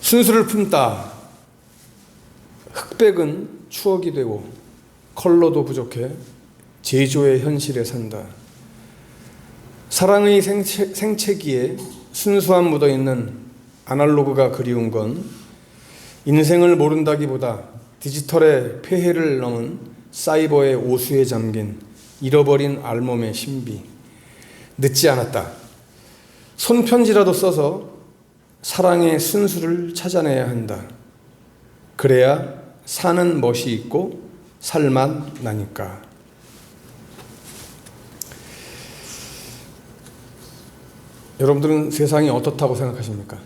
순수를 품다. 흑백은 추억이 되고 컬러도 부족해 제조의 현실에 산다. 사랑의 생채기에 순수함 묻어있는 아날로그가 그리운 건 인생을 모른다기보다 디지털의 폐해를 넘은 사이버의 오수에 잠긴 잃어버린 알몸의 신비. 늦지 않았다. 손편지라도 써서 사랑의 순수를 찾아내야 한다. 그래야 사는 멋이 있고 살맛 나니까. 여러분들은 세상이 어떻다고 생각하십니까?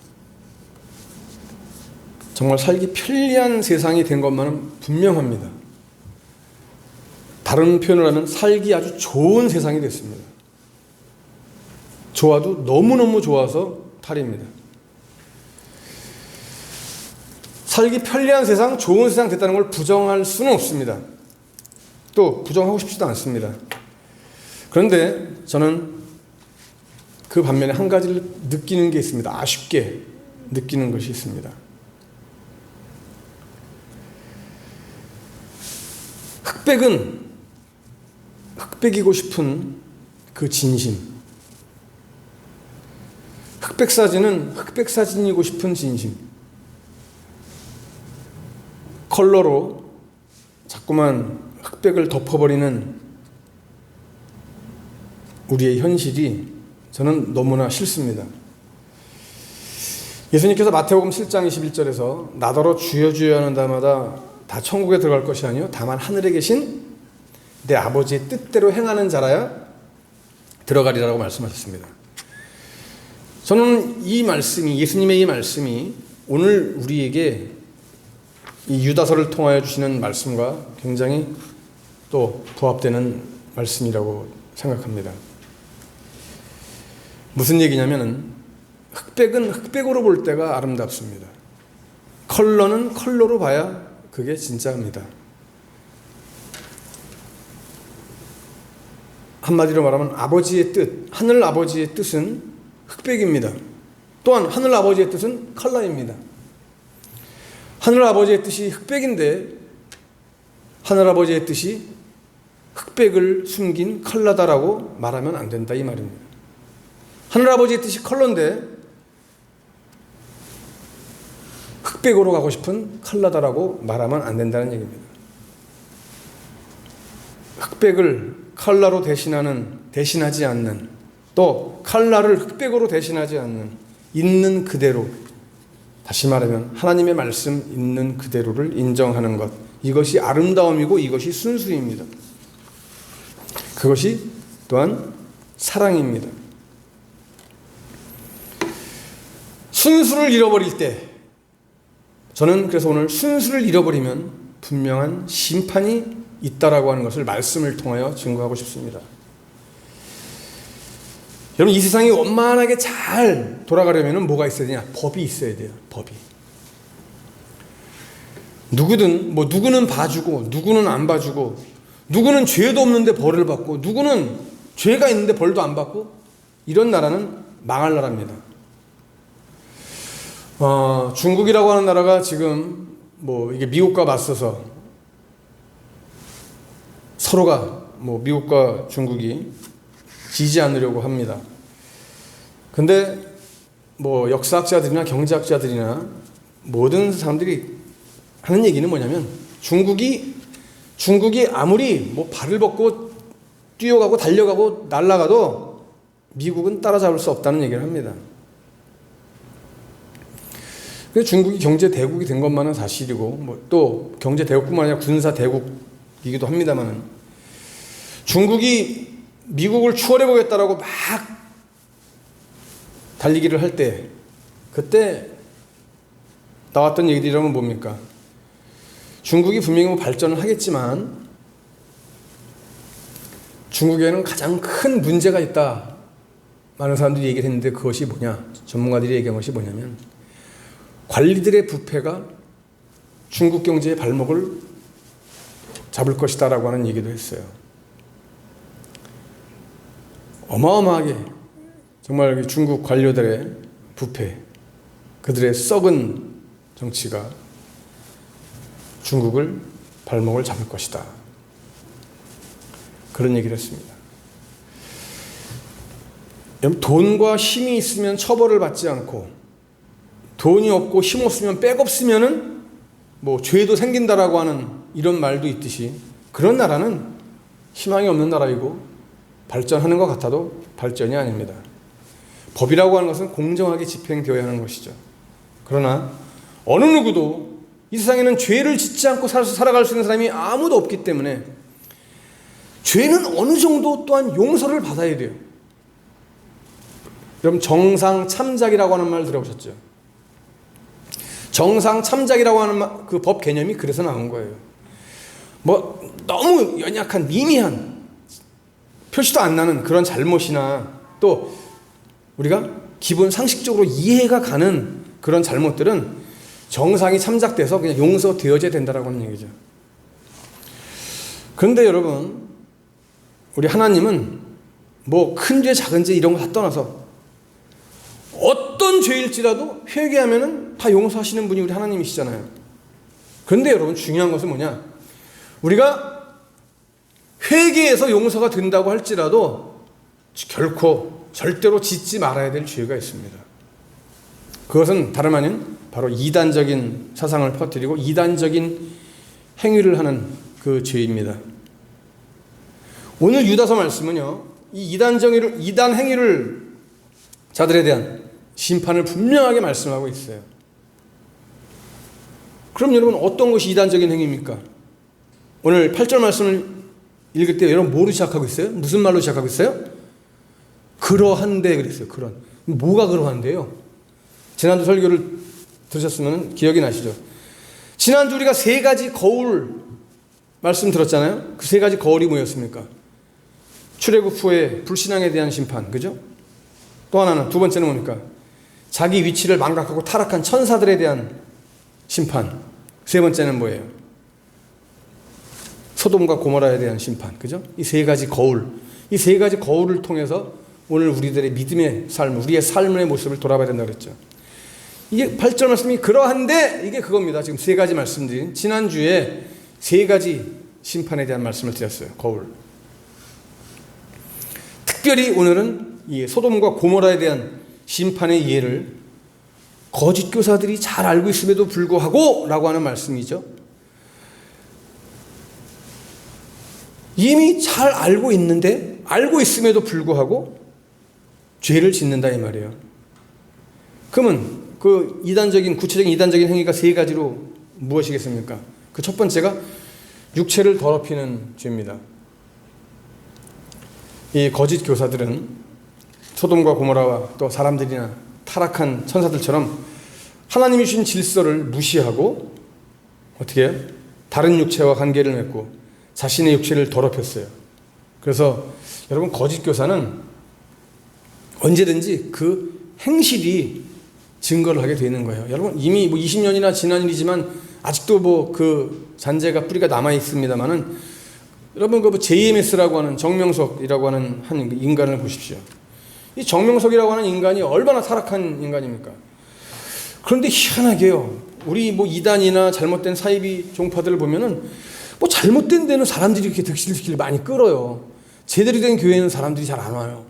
정말 살기 편리한 세상이 된 것만은 분명합니다. 다른 표현을 하면 살기 아주 좋은 세상이 됐습니다. 좋아도 너무너무 좋아서 탈입니다. 살기 편리한 세상, 좋은 세상 됐다는 걸 부정할 수는 없습니다. 또 부정하고 싶지도 않습니다. 그런데 저는 그 반면에 한 가지를 느끼는 게 있습니다. 아쉽게 느끼는 것이 있습니다. 흑백이고 싶은 그 진심. 흑백사진은 흑백사진이고 싶은 진심. 컬러로 자꾸만 흑백을 덮어버리는 우리의 현실이 저는 너무나 싫습니다. 예수님께서 마태복음 7장 21절에서 나더러 주여 주여 하는 자마다 다 천국에 들어갈 것이 아니요 다만 하늘에 계신 내 아버지의 뜻대로 행하는 자라야 들어가리라고 말씀하셨습니다. 저는 이 말씀이, 예수님의 이 말씀이 오늘 우리에게 이 유다서를 통하여 주시는 말씀과 굉장히 또 부합되는 말씀이라고 생각합니다. 무슨 얘기냐면은 흑백은 흑백으로 볼 때가 아름답습니다. 컬러는 컬러로 봐야 그게 진짜입니다. 한마디로 말하면 아버지의 뜻, 하늘 아버지의 뜻은 흑백입니다. 또한 하늘 아버지의 뜻은 컬러입니다. 하늘 아버지의 뜻이 흑백인데 하늘 아버지의 뜻이 흑백을 숨긴 컬러다라고 말하면 안 된다 이 말입니다. 하늘 아버지의 뜻이 컬러인데 흑백으로 가고 싶은 컬러다라고 말하면 안 된다는 얘기입니다. 흑백을 컬러로 대신하지 않는, 또 컬러를 흑백으로 대신하지 않는, 있는 그대로, 다시 말하면 하나님의 말씀 있는 그대로를 인정하는 것, 이것이 아름다움이고 이것이 순수입니다. 그것이 또한 사랑입니다. 순수를 잃어버릴 때, 저는 그래서 오늘 순수를 잃어버리면 분명한 심판이 있다라고 하는 것을 말씀을 통하여 증거하고 싶습니다. 여러분, 이 세상이 원만하게 잘 돌아가려면 뭐가 있어야 되냐? 법이 있어야 돼요. 법이. 누구는 봐주고 누구는 안 봐주고, 누구는 죄도 없는데 벌을 받고 누구는 죄가 있는데 벌도 안 받고, 이런 나라는 망할 나라입니다. 중국이라고 하는 나라가 지금 이게 미국과 맞서서 서로가 미국과 중국이 지지 않으려고 합니다. 근데 역사학자들이나 경제학자들이나 모든 사람들이 하는 얘기는 뭐냐면 중국이 아무리 발을 벗고 뛰어가고 달려가고 날아가도 미국은 따라잡을 수 없다는 얘기를 합니다. 중국이 경제 대국이 된 것만은 사실이고, 또 경제 대국뿐만 아니라 군사 대국이기도 합니다만은, 중국이 미국을 추월해 보겠다라고 막 달리기를 할 때, 그때 나왔던 얘기들이라면 뭡니까? 중국이 분명히 발전을 하겠지만 중국에는 가장 큰 문제가 있다. 많은 사람들이 얘기를 했는데 그것이 뭐냐? 전문가들이 얘기한 것이 뭐냐면 관리들의 부패가 중국 경제의 발목을 잡을 것이다 라고 하는 얘기도 했어요. 어마어마하게 정말 중국 관료들의 부패, 그들의 썩은 정치가 중국을 발목을 잡을 것이다. 그런 얘기를 했습니다. 돈과 힘이 있으면 처벌을 받지 않고 돈이 없고 힘 없으면 백 없으면은 뭐 죄도 생긴다라고 하는 이런 말도 있듯이 그런 나라는 희망이 없는 나라이고 발전하는 것 같아도 발전이 아닙니다. 법이라고 하는 것은 공정하게 집행되어야 하는 것이죠. 그러나 어느 누구도 이 세상에는 죄를 짓지 않고 살아갈 수 있는 사람이 아무도 없기 때문에 죄는 어느 정도 또한 용서를 받아야 돼요. 여러분 정상참작이라고 하는 말 들어보셨죠? 정상참작이라고 하는 그 법 개념이 그래서 나온 거예요. 뭐 너무 연약한 미미한 표시도 안 나는 그런 잘못이나 또 우리가 기본 상식적으로 이해가 가는 그런 잘못들은 정상이 참작돼서 그냥 용서되어져야 된다라고 하는 얘기죠. 그런데 여러분 우리 하나님은 뭐 큰 죄 작은 죄 이런 거 다 떠나서 어떤 죄일지라도 회개하면은 다 용서하시는 분이 우리 하나님이시잖아요. 그런데 여러분 중요한 것은 뭐냐? 우리가 회개해서 용서가 된다고 할지라도 결코 절대로 짓지 말아야 될 죄가 있습니다. 그것은 다름 아닌 바로 이단적인 사상을 퍼뜨리고 이단적인 행위를 하는 그 죄입니다. 오늘 유다서 말씀은요, 이 이단 행위를 자들에 대한 심판을 분명하게 말씀하고 있어요. 그럼 여러분 어떤 것이 이단적인 행위입니까? 오늘 8절 말씀을 읽을 때 여러분 뭐로 시작하고 있어요? 무슨 말로 시작하고 있어요? 그러한데 그랬어요. 뭐가 그러한데요? 지난주 설교를 들으셨으면 기억이 나시죠? 지난주 우리가 세 가지 거울 말씀 들었잖아요. 그 세 가지 거울이 뭐였습니까? 출애굽 후에 불신앙에 대한 심판, 그죠? 또 하나는 두 번째는 뭡니까? 자기 위치를 망각하고 타락한 천사들에 대한 심판. 세 번째는 뭐예요? 소돔과 고모라에 대한 심판, 그죠? 이 세 가지 거울, 이 세 가지 거울을 통해서 오늘 우리들의 믿음의 삶, 우리의 삶의 모습을 돌아봐야 된다고 그랬죠. 이게 8절 말씀이 그러한데 이게 그겁니다. 지금 세 가지 말씀드린 지난주에 세 가지 심판에 대한 말씀을 드렸어요. 거울. 특별히 오늘은 이 소돔과 고모라에 대한 심판의 예를 거짓 교사들이 잘 알고 있음에도 불구하고 라고 하는 말씀이죠. 이미 잘 알고 있는데 알고 있음에도 불구하고 죄를 짓는다 이 말이에요. 그러면 그 구체적인 이단적인 행위가 세 가지로 무엇이겠습니까? 그 첫 번째가 육체를 더럽히는 죄입니다. 이 거짓 교사들은 소돔과 고모라와 또 사람들이나 타락한 천사들처럼 하나님이 주신 질서를 무시하고 어떻게 해요? 다른 육체와 관계를 맺고 자신의 육체를 더럽혔어요. 그래서 여러분 거짓 교사는 언제든지 그 행실이 증거를 하게 되는 거예요. 여러분 이미 뭐 20년이나 지난 일이지만 아직도 뭐 그 잔재가 뿌리가 남아 있습니다만은 여러분 그 JMS라고 하는 정명석이라고 하는 한 인간을 보십시오. 이 정명석이라고 하는 인간이 얼마나 타락한 인간입니까? 그런데 희한하게요. 우리 뭐 이단이나 잘못된 사이비 종파들을 보면은 뭐 잘못된 데는 사람들이 이렇게 득실득실 많이 끌어요. 제대로 된 교회는 사람들이 잘 안 와요.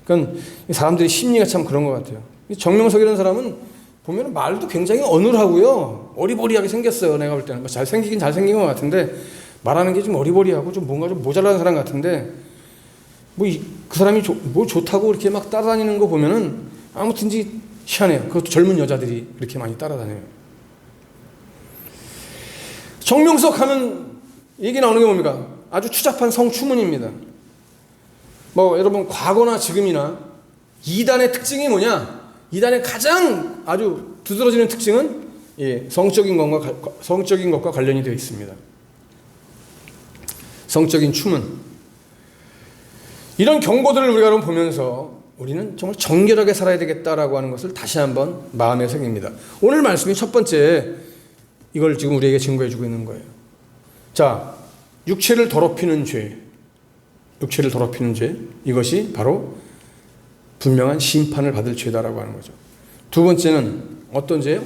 그러니까 사람들의 심리가 참 그런 것 같아요. 정명석이라는 사람은 보면 말도 굉장히 어눌하고요. 어리버리하게 생겼어요. 내가 볼 때는. 뭐 잘생기긴 잘생긴 것 같은데 말하는 게 좀 어리버리하고 좀 뭔가 좀 모자란 사람 같은데 뭐 그 사람이 뭐 좋다고 이렇게 막 따라다니는 거 보면은 아무튼지 희한해요. 그것도 젊은 여자들이 그렇게 많이 따라다녀요. 정명석 하면 얘기 나오는 게 뭡니까? 아주 추잡한 성추문입니다. 뭐 여러분 과거나 지금이나 이단의 특징이 뭐냐? 이단의 가장 아주 두드러지는 특징은 성적인 것과 관련이 되어 있습니다. 성적인 추문. 이런 경고들을 우리가 여러분 보면서 우리는 정말 정결하게 살아야 되겠다라고 하는 것을 다시 한번 마음에 새깁니다. 오늘 말씀이 첫 번째 이걸 지금 우리에게 증거해 주고 있는 거예요. 자, 육체를 더럽히는 죄. 육체를 더럽히는 죄. 이것이 바로 분명한 심판을 받을 죄다라고 하는 거죠. 두 번째는 어떤 죄요?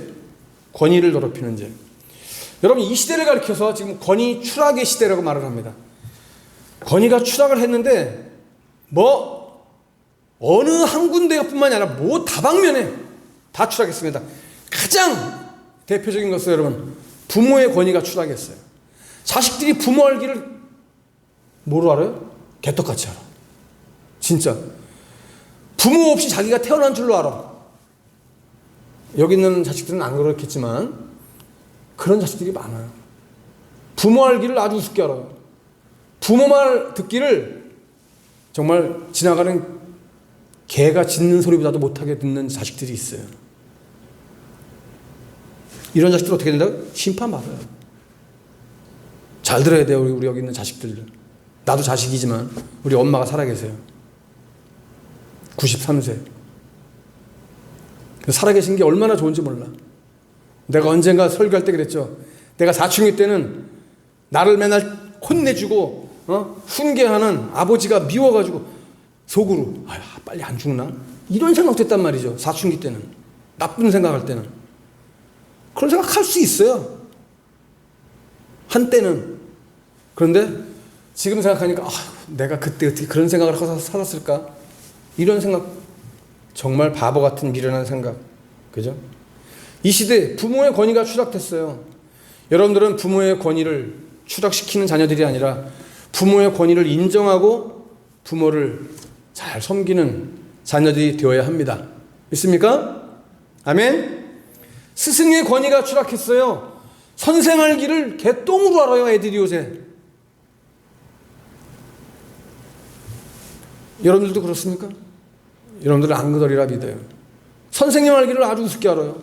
권위를 더럽히는 죄. 여러분, 이 시대를 가리켜서 지금 권위 추락의 시대라고 말을 합니다. 권위가 추락을 했는데 어느 한 군데뿐만이 아니라 다방면에 다 추락했습니다. 가장 대표적인 것은 여러분, 부모의 권위가 추락했어요. 자식들이 부모 알기를 뭐로 알아요? 개떡같이 알아. 진짜. 부모 없이 자기가 태어난 줄로 알아. 여기 있는 자식들은 안 그렇겠지만 그런 자식들이 많아요. 부모 알기를 아주 우습게 알아요. 부모 말 듣기를 정말 지나가는 개가 짖는 소리보다도 못하게 듣는 자식들이 있어요. 이런 자식들 어떻게 된다고? 심판받아요. 잘 들어야 돼요. 우리 여기 있는 자식들. 나도 자식이지만 우리 엄마가 살아계세요. 93세. 살아계신 게 얼마나 좋은지 몰라. 내가 언젠가 설교할 때 그랬죠. 내가 사춘기 때는 나를 맨날 혼내주고 훈계하는 아버지가 미워가지고 속으로 빨리 안 죽나? 이런 생각도 했단 말이죠. 사춘기 때는. 나쁜 생각할 때는. 그런 생각할 수 있어요. 한때는. 그런데 지금 생각하니까 내가 그때 어떻게 그런 생각을 하고 살았을까? 이런 생각, 정말 바보 같은 미련한 생각. 그죠? 이 시대 부모의 권위가 추락됐어요. 여러분들은 부모의 권위를 추락시키는 자녀들이 아니라 부모의 권위를 인정하고 부모를 잘 섬기는 자녀들이 되어야 합니다. 믿습니까? 아멘? 스승의 권위가 추락했어요. 선생 알기를 개똥으로 알아요, 애들이 요새. 여러분들도 그렇습니까? 여러분들은 안 그러리라 믿어요. 선생님 알기를 아주 우습게 알아요.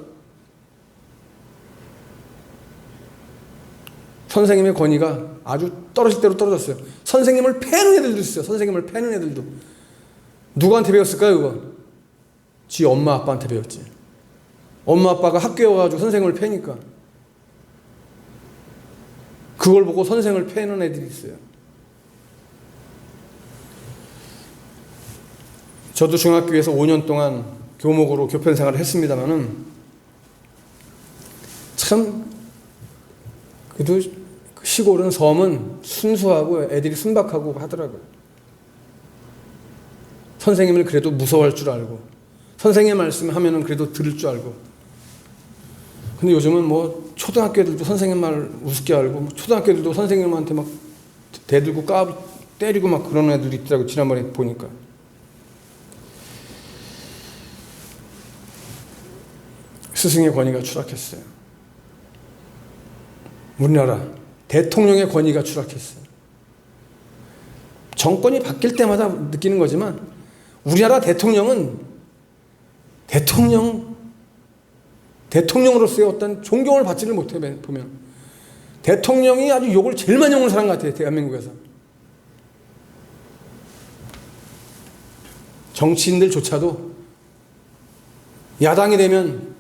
선생님의 권위가 아주 떨어질 대로 떨어졌어요. 선생님을 패는 애들도 있어요. 선생님을 패는 애들도. 누구한테 배웠을까요, 그거? 지 엄마 아빠한테 배웠지. 엄마 아빠가 학교에 와가지고 선생님을 패니까. 그걸 보고 선생을 패는 애들이 있어요. 저도 중학교에서 5년 동안 교목으로 교편 생활을 했습니다만은 참 그래도 시골은 섬은 순수하고 애들이 순박하고 하더라고요. 선생님을 그래도 무서워할 줄 알고 선생님 말씀하면은 그래도 들을 줄 알고. 근데 요즘은 초등학교 애들도 선생님 말 우습게 알고 초등학교 애들도 선생님한테 막 대들고 때리고 막 그런 애들이 있더라고요. 지난번에 보니까. 스승의 권위가 추락했어요. 우리나라 대통령의 권위가 추락했어요. 정권이 바뀔 때마다 느끼는 거지만 우리나라 대통령은 대통령으로서의 어떤 존경을 받지를 못해. 보면 대통령이 아주 욕을 제일 많이 먹는 사람 같아요. 대한민국에서. 정치인들조차도 야당이 되면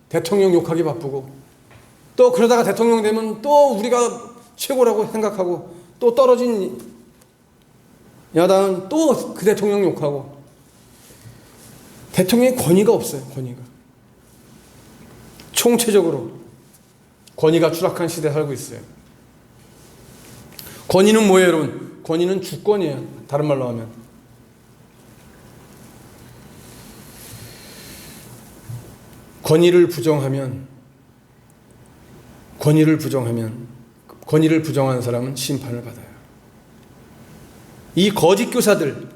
대통령 욕하기 바쁘고 또 그러다가 대통령 되면 또 우리가 최고라고 생각하고 또 떨어진 야당은 또 그 대통령 욕하고. 대통령의 권위가 없어요. 권위가. 총체적으로 권위가 추락한 시대에 살고 있어요. 권위는 뭐예요, 여러분? 권위는 주권이에요. 다른 말로 하면. 권위를 부정하면 권위를 부정한 사람은 심판을 받아요. 이 거짓 교사들,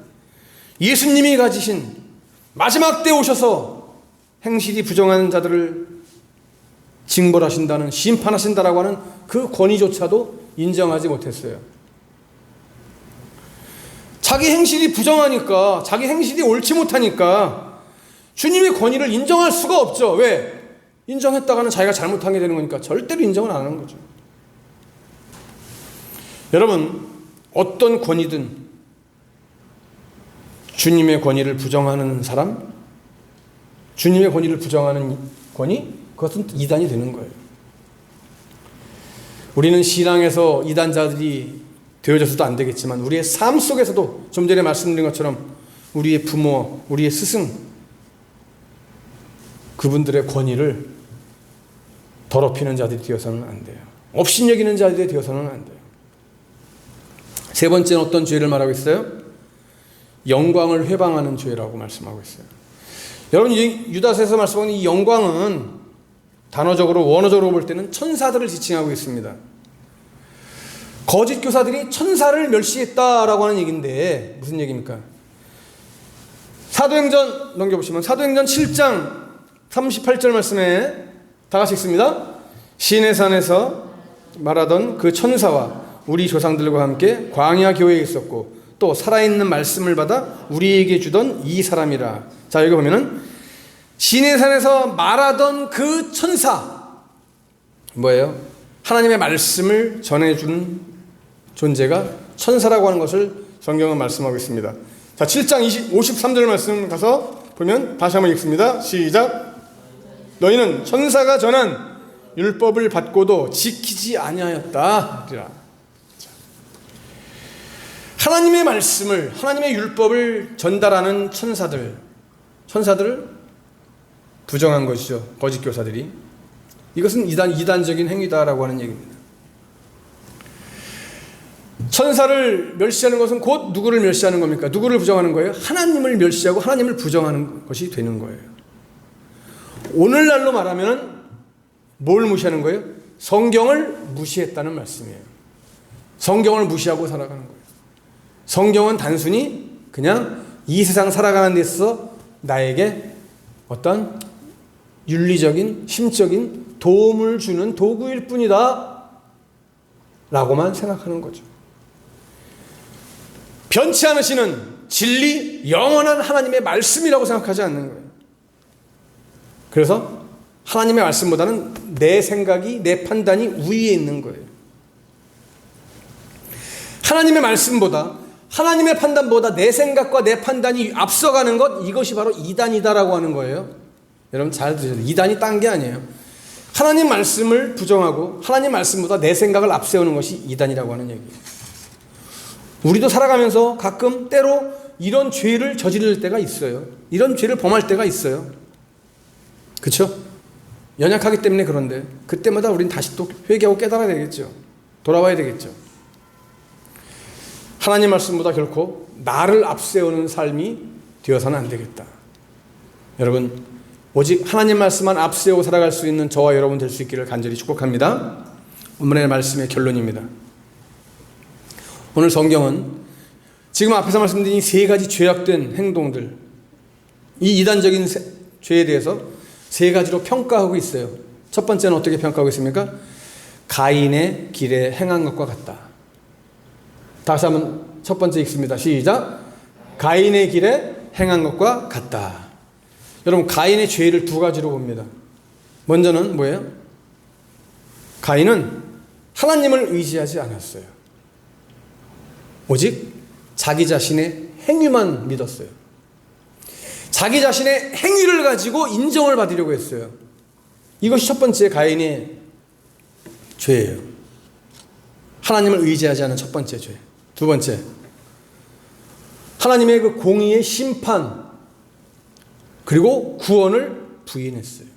예수님이 가지신 마지막 때 오셔서 행실이 부정한 자들을 징벌하신다는, 심판하신다라고 하는 그 권위조차도 인정하지 못했어요. 자기 행실이 부정하니까, 자기 행실이 옳지 못하니까 주님의 권위를 인정할 수가 없죠. 왜? 인정했다가는 자기가 잘못한 게 되는 거니까 절대로 인정을 안 하는 거죠. 여러분, 어떤 권위든 주님의 권위를 부정하는 사람, 주님의 권위를 부정하는 권위, 그것은 이단이 되는 거예요. 우리는 신앙에서 이단자들이 되어져서도 안 되겠지만 우리의 삶 속에서도 좀 전에 말씀드린 것처럼 우리의 부모, 우리의 스승, 그분들의 권위를 더럽히는 자들이 되어서는 안 돼요. 업신여기는 자들이 되어서는 안 돼요. 세 번째는 어떤 죄를 말하고 있어요? 영광을 회방하는 죄라고 말씀하고 있어요. 여러분, 유다서에서 말씀하는 이 영광은 단어적으로 원어적으로 볼 때는 천사들을 지칭하고 있습니다. 거짓 교사들이 천사를 멸시했다라고 하는 얘기인데 무슨 얘기입니까? 사도행전 넘겨보시면 사도행전 7장 38절 말씀에 다 같이 읽습니다. 시내산에서 말하던 그 천사와 우리 조상들과 함께 광야 교회에 있었고 또 살아있는 말씀을 받아 우리에게 주던 이 사람이라. 자, 여기 보면은 시내산에서 말하던 그 천사 뭐예요? 하나님의 말씀을 전해준 존재가 천사라고 하는 것을 성경은 말씀하고 있습니다. 자, 7장 53절 말씀 가서 보면 다시 한번 읽습니다. 시작. 너희는 천사가 전한 율법을 받고도 지키지 아니하였다. 하나님의 말씀을, 하나님의 율법을 전달하는 천사들을 부정한 것이죠. 거짓 교사들이. 이것은 이단적인 행위다라고 하는 얘기입니다. 천사를 멸시하는 것은 곧 누구를 멸시하는 겁니까? 누구를 부정하는 거예요? 하나님을 멸시하고 하나님을 부정하는 것이 되는 거예요. 오늘날로 말하면 뭘 무시하는 거예요? 성경을 무시했다는 말씀이에요. 성경을 무시하고 살아가는 거예요. 성경은 단순히 그냥 이 세상 살아가는 데 있어서 나에게 어떤 윤리적인, 심적인 도움을 주는 도구일 뿐이다 라고만 생각하는 거죠. 변치 않으시는 진리, 영원한 하나님의 말씀이라고 생각하지 않는 거예요. 그래서 하나님의 말씀보다는 내 생각이, 내 판단이 우위에 있는 거예요. 하나님의 말씀보다, 하나님의 판단보다 내 생각과 내 판단이 앞서가는 것, 이것이 바로 이단이다라고 하는 거예요. 여러분 잘 들으셔야 돼요. 이단이 딴 게 아니에요. 하나님 말씀을 부정하고 하나님 말씀보다 내 생각을 앞세우는 것이 이단이라고 하는 얘기예요. 우리도 살아가면서 가끔 때로 이런 죄를 저지를 때가 있어요. 이런 죄를 범할 때가 있어요. 그렇죠? 연약하기 때문에 그런데 그때마다 우리는 다시 또 회개하고 깨달아야 되겠죠. 돌아와야 되겠죠. 하나님 말씀보다 결코 나를 앞세우는 삶이 되어서는 안 되겠다. 여러분, 오직 하나님 말씀만 앞세우고 살아갈 수 있는 저와 여러분 될 수 있기를 간절히 축복합니다. 오늘의 말씀의 결론입니다. 오늘 성경은 지금 앞에서 말씀드린 이 세 가지 죄악된 행동들, 이 이단적인 죄에 대해서 세 가지로 평가하고 있어요. 첫 번째는 어떻게 평가하고 있습니까? 가인의 길에 행한 것과 같다. 다시 한번 첫 번째 읽습니다. 시작. 가인의 길에 행한 것과 같다. 여러분, 가인의 죄를 두 가지로 봅니다. 먼저는 뭐예요? 가인은 하나님을 의지하지 않았어요. 오직 자기 자신의 행위만 믿었어요. 자기 자신의 행위를 가지고 인정을 받으려고 했어요. 이것이 첫 번째 가인의 죄예요. 하나님을 의지하지 않은 첫 번째 죄. 두 번째, 하나님의 그 공의의 심판 그리고 구원을 부인했어요.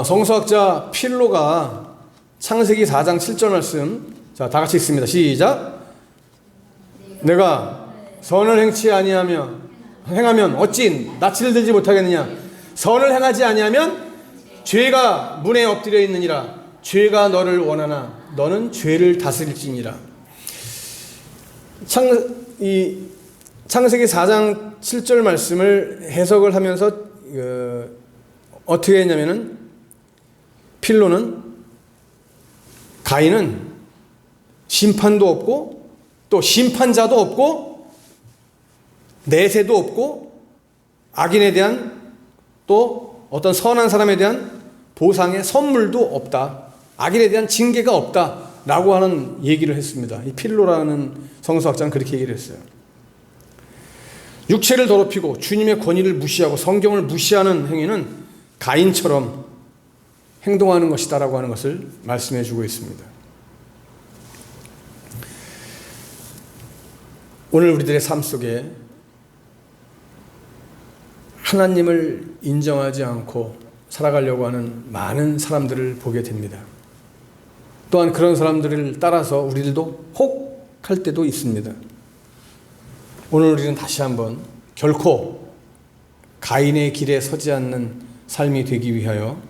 성서학자 필로가 창세기 4장 7절 말씀, 자, 다 같이 읽습니다. 시작. 내가 선을 행하면 어찌 낯을 들지 못하겠느냐? 선을 행하지 아니하면 죄가 문에 엎드려 있느니라. 죄가 너를 원하나 너는 죄를 다스릴지니라. 창세기 4장 7절 말씀을 해석을 하면서 어떻게 했냐면은 필로는 가인은 심판도 없고 또 심판자도 없고 내세도 없고 악인에 대한 또 어떤 선한 사람에 대한 보상의 선물도 없다. 악인에 대한 징계가 없다라고 하는 얘기를 했습니다. 이 필로라는 성서학자는 그렇게 얘기를 했어요. 육체를 더럽히고 주님의 권위를 무시하고 성경을 무시하는 행위는 가인처럼 행동하는 것이다라고 하는 것을 말씀해 주고 있습니다. 오늘 우리들의 삶 속에 하나님을 인정하지 않고 살아가려고 하는 많은 사람들을 보게 됩니다. 또한 그런 사람들을 따라서 우리들도 혹 할 때도 있습니다. 오늘 우리는 다시 한번 결코 가인의 길에 서지 않는 삶이 되기 위하여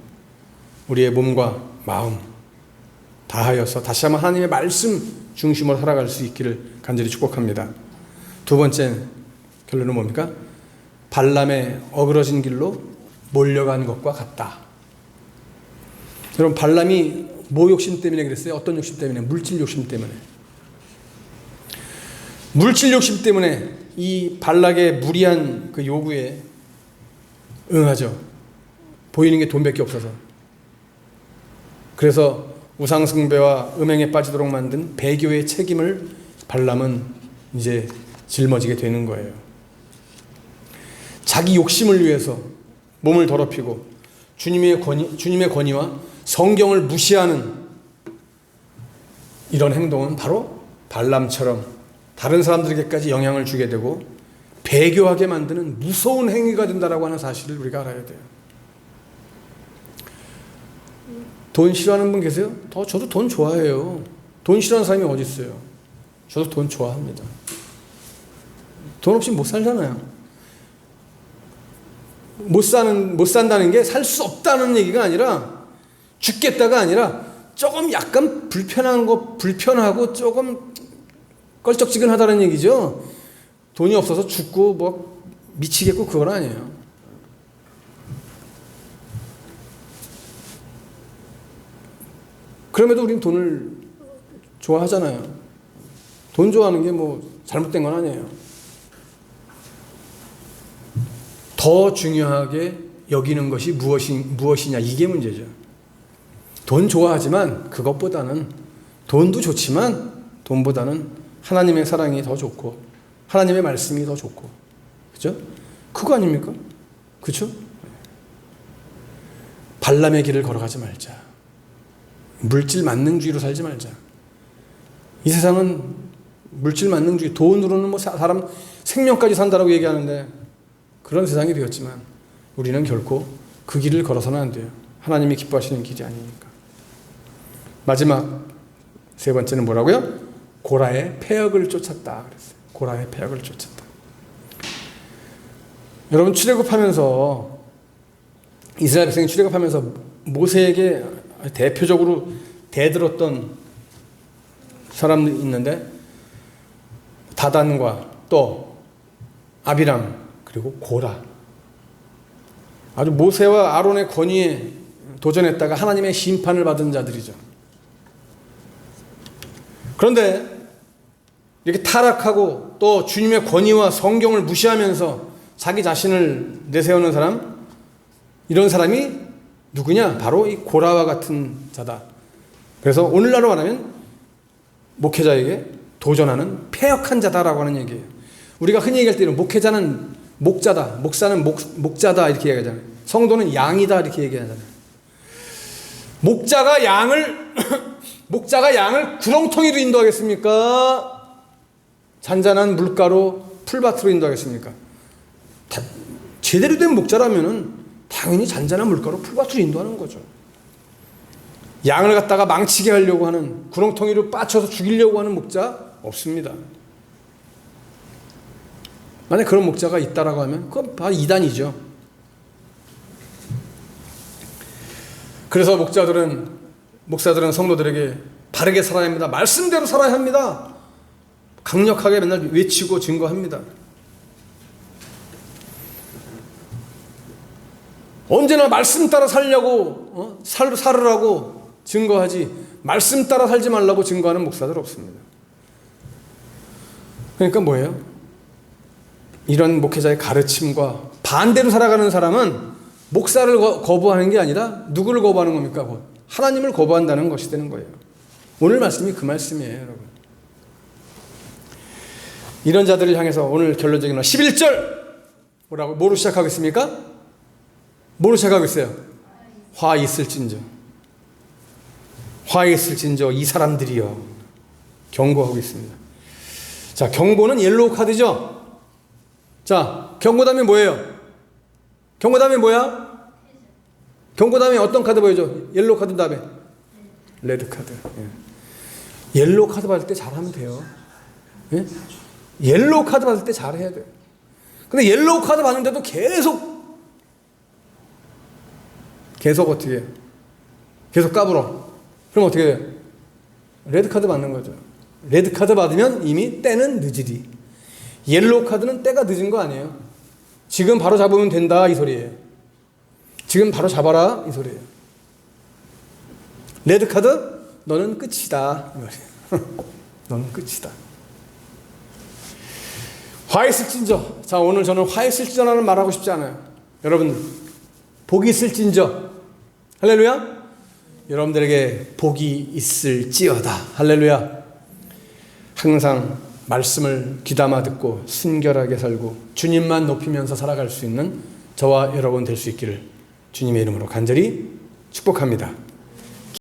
우리의 몸과 마음 다하여서 다시 한번 하나님의 말씀 중심으로 살아갈 수 있기를 간절히 축복합니다. 두 번째 결론은 뭡니까? 발람의 어그러진 길로 몰려간 것과 같다. 여러분, 발람이 뭐 욕심 때문에 그랬어요? 어떤 욕심 때문에? 물질 욕심 때문에. 물질 욕심 때문에 이 발락의 무리한 그 요구에 응하죠. 보이는 게 돈밖에 없어서. 그래서 우상숭배와 음행에 빠지도록 만든 배교의 책임을 발람은 이제 짊어지게 되는 거예요. 자기 욕심을 위해서 몸을 더럽히고 주님의 권위와 성경을 무시하는 이런 행동은 바로 발람처럼 다른 사람들에게까지 영향을 주게 되고 배교하게 만드는 무서운 행위가 된다라고 하는 사실을 우리가 알아야 돼요. 돈 싫어하는 분 계세요? 저도 돈 좋아해요. 돈 싫어하는 사람이 어디 있어요? 저도 돈 좋아합니다. 돈 없이 못 살잖아요. 못 산다는 게 살 수 없다는 얘기가 아니라 죽겠다가 아니라 조금 약간 불편하고 조금 껄쩍지근하다는 얘기죠. 돈이 없어서 죽고 뭐 미치겠고 그건 아니에요. 그럼에도 우린 돈을 좋아하잖아요. 돈 좋아하는 게 뭐 잘못된 건 아니에요. 더 중요하게 여기는 것이 무엇이냐, 이게 문제죠. 돈 좋아하지만 그것보다는, 돈도 좋지만 돈보다는 하나님의 사랑이 더 좋고 하나님의 말씀이 더 좋고, 그죠? 그거 아닙니까? 그죠? 발람의 길을 걸어가지 말자. 물질 만능주의로 살지 말자. 이 세상은 물질 만능주의, 돈으로는 뭐 사람 생명까지 산다라고 얘기하는데 그런 세상이 되었지만 우리는 결코 그 길을 걸어서는 안 돼요. 하나님이 기뻐하시는 길이 아니니까. 마지막 세 번째는 뭐라고요? 고라의 패역을 쫓았다 그랬어요. 고라의 패역을 쫓았다. 여러분, 출애굽하면서 이스라엘 백성이 출애굽하면서 모세에게 대표적으로 대들었던 사람들이 있는데 다단과 또 아비람 그리고 고라. 아주 모세와 아론의 권위에 도전했다가 하나님의 심판을 받은 자들이죠. 그런데 이렇게 타락하고 또 주님의 권위와 성경을 무시하면서 자기 자신을 내세우는 사람, 이런 사람이 누구냐? 바로 이 고라와 같은 자다. 그래서 오늘날로 말하면 목회자에게 도전하는 패역한 자다라고 하는 얘기예요. 우리가 흔히 얘기할 때는 목회자는 목자다, 목사는 목자다 이렇게 얘기하잖아요. 성도는 양이다 이렇게 얘기하잖아요. 목자가 양을 구렁텅이로 인도하겠습니까? 잔잔한 물가로 풀밭으로 인도하겠습니까? 제대로 된 목자라면은 당연히 잔잔한 물가로 풀밭으로 인도하는 거죠. 양을 갖다가 망치게 하려고 하는, 구렁텅이로 빠쳐서 죽이려고 하는 목자 없습니다. 만약 그런 목자가 있다라고 하면 그건 바로 이단이죠. 그래서 목사들은 성도들에게 바르게 살아야 합니다. 말씀대로 살아야 합니다. 강력하게 맨날 외치고 증거합니다. 언제나 말씀 따라 살려고 살으라고 증거하지 말씀 따라 살지 말라고 증거하는 목사들 없습니다. 그러니까 뭐예요? 이런 목회자의 가르침과 반대로 살아가는 사람은 목사를 거부하는 게 아니라 누구를 거부하는 겁니까? 하나님을 거부한다는 것이 되는 거예요. 오늘 말씀이 그 말씀이에요, 여러분. 이런 자들을 향해서 오늘 결론적인 말 11절 뭐로 시작하고 있습니까? 뭐로 시작하고 있어요? 화 있을진저 이 사람들이여 경고하고 있습니다. 자, 경고는 옐로우 카드죠. 자, 경고담이 뭐예요? 경고담이 뭐야? 경고 다음에 어떤 카드 보여줘? 옐로우 카드 다음에 레드 카드. 예. 옐로우 카드 받을 때 잘하면 돼요. 예? 옐로우 카드 받을 때 잘해야 돼요. 근데 옐로우 카드 받는데도 계속 어떻게 해요? 계속 까불어. 그럼 어떻게 돼요? 레드 카드 받는 거죠. 레드 카드 받으면 이미 때는 늦으리. 옐로우 카드는 때가 늦은 거 아니에요. 지금 바로 잡으면 된다 이 소리예요. 지금 바로 잡아라 이 소리예요. 레드 카드 너는 끝이다 이 말이에요. 너는 끝이다. 화 있을진저. 자, 오늘 저는 화 있을진저라는 말하고 싶지 않아요. 여러분 복이 있을진저. 할렐루야. 여러분들에게 복이 있을지어다. 할렐루야. 항상 말씀을 귀담아 듣고 순결하게 살고 주님만 높이면서 살아갈 수 있는 저와 여러분 될 수 있기를 주님의 이름으로 간절히 축복합니다.